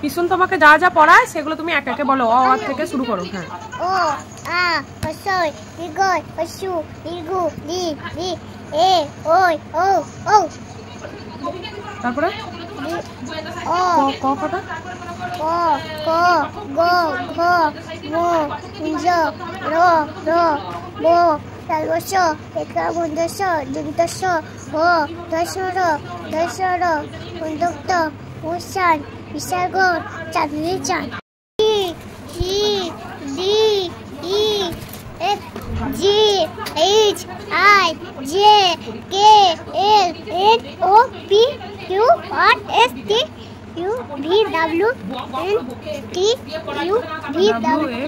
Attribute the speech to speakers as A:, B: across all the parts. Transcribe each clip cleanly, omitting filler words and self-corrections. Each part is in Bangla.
A: পিছন তোমাকে যা যা পড়ায় সেগুলো তুমি একে একে বলো। অ থেকে শুরু করো। হ্যাঁ।
B: ও আ হসই দীর্ঘই হসু দীর্ঘ লি লি এ ওই ও ও।
A: তারপরে
B: ও
A: ক কটা?
B: ক ক গ ঘ ঙ ঞ্জ র র ব তালবশ একাবন্দশ দুন্তশ হ দশর দশর কুন্দক্ত উষান বিশাগর চাঁদনি চাঁদ। E D E F G H I J K L N O P Q R S T U V W N T U V W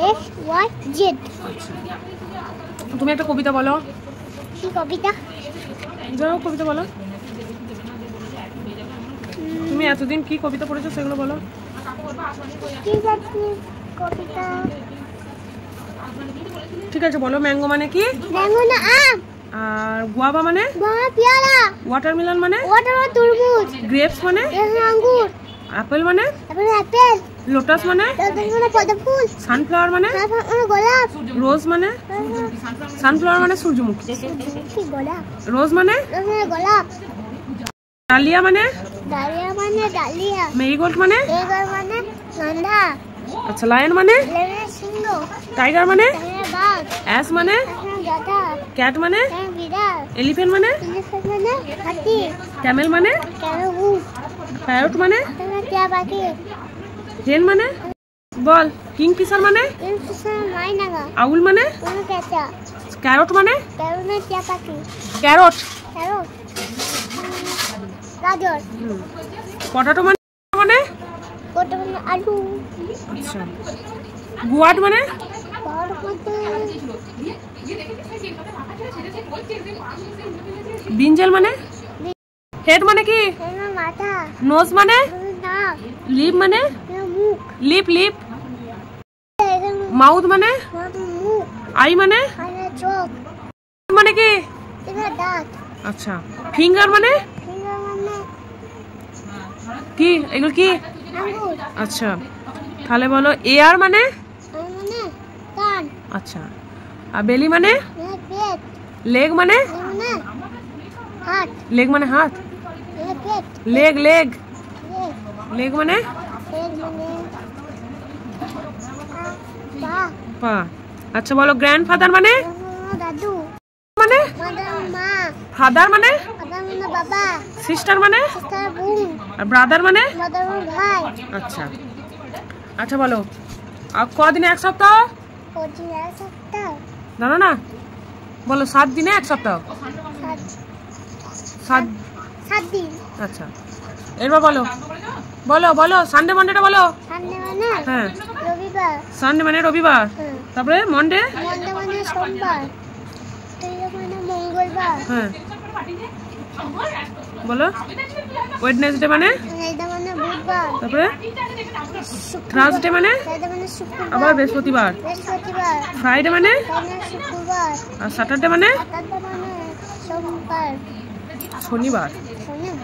B: X Y Z.
A: তুমি একটা কবিতা বলো।
B: কি কবিতা?
A: যাও কবিতা বলো। তুমি এতদিন কি কবিতা পড়েছো সেগুলো বলো।
B: কি জানি কবিতা।
A: ঠিক আছে বলো। ম্যাঙ্গো মানে কি?
B: ম্যাঙ্গো না আম।
A: আর গুয়াভা মানে?
B: গুয়াভা পেয়ারা।
A: ওয়াটারমেলন মানে?
B: ওয়াটারমেলন তরমুজ।
A: গ্রেপস মানে?
B: আঙ্গুর।
A: অ্যাপেল মানে?
B: অ্যাপেল।
A: লোটাস মানে?
B: লোটাস মানে পদ্ম ফুল।
A: সানফ্লাওয়ার মানে?
B: গোলাপ।
A: রোজ মানে? সানফ্লাওয়ার মানে সূর্যমুখী।
B: কি গোলাপ?
A: রোজ মানে?
B: রোজ মানে গোলাপ।
A: ডালিয়া মানে?
B: ডালিয়া মানে ডালিয়া।
A: মেরিগোল্ড মানে?
B: মেরিগোল্ড মানে গাঁদা।
A: আচ্ছা লায়ন মানে?
B: লায়ন সিংহ।
A: টাইগার মানে?
B: টাইগার বাঘ।
A: অ্যাস মানে?
B: গাধা।
A: ক্যাট মানে?
B: বিড়াল।
A: এলিফ্যান্ট মানে?
B: এলিফ্যান্ট মানে হাতি।
A: ক্যামেল মানে?
B: ক্যামেল উট।
A: প্যারট মানে?
B: টিয়া পাখি।
A: হেন মানে? বল। কিংফিশার মানে?
B: কিংফিশার মাইনাগা।
A: আউল মানে?
B: পেঁচা।
A: ক্যারট মানে?
B: ক্যারট মানে টিয়া পাখি।
A: ক্যারট।
B: ক্যারট। গাজর।
A: পটাটো মানে?
B: পটাটো মানে আলু।
A: আচ্ছা। গুয়ার্ড মানে?
B: গুয়ার্ড মানে
A: ব্রিঞ্জাল মানে? হেড মানে কি?
B: মাথা।
A: নোজ মানে?
B: নাক।
A: লিপ মানে?
B: মুখ।
A: Lip lip. মাউথ মানে?
B: মুখ।
A: আই মানে?
B: চোখ।
A: মানে কি?
B: দাঁত।
A: আচ্ছা। ফিঙ্গার মানে?
B: ফিঙ্গার মানে
A: কি? এগুলো কি?
B: আঙ্গুর।
A: আচ্ছা তাহলে বলো। এয়ার মানে?
B: মানে কান।
A: আচ্ছা। আর বেলি মানে?
B: পেট।
A: লেগ মানে?
B: মানে হাত।
A: লেগ মানে হাত।
B: পেট।
A: Leg leg. লেগ মানে?
B: পেট মানে পা।
A: পা। আচ্ছা বলো। গ্র্যান্ডফাদার মানে?
B: দাদু।
A: মানে?
B: মা।
A: ফাদার মানে?
B: ফাদার মানে বাবা।
A: সিস্টার মানে?
B: সিস্টার বোন।
A: আর ব্রাদার মানে?
B: ব্রাদার মানে ভাই।
A: আচ্ছা আচ্ছা বলো। আর কদিনে এক সপ্তাহ?
B: কদিনে এক সপ্তাহ।
A: জানো না? বলো 7 দিনে এক সপ্তাহ।
B: 7 দিন।
A: আচ্ছা এরপর বলো। বলো বলো। সানডে মানডেটা বলো।
B: সানডে মানে?
A: হ্যাঁ।
B: রবিবার।
A: সানডে মানে রবিবার। তারপরে মন্ডে?
B: মন্ডে মানে সোমবার। টিউসডে মানে মঙ্গলবার।
A: হ্যাঁ বলো। ওয়েডনেসডে মানে?
B: ওয়েডনেসডে মানে বুধবার।
A: তারপরে থার্সডে মানে?
B: ফ্রাইডে মানে শুক্রবার।
A: আবার বৃহস্পতিবার।
B: বৃহস্পতিবার।
A: ফ্রাইডে মানে?
B: শুক্রবার।
A: আর স্যাটারডে মানে?
B: স্যাটারডে মানে সোমবার।
A: শনিবার।
B: শনিবার।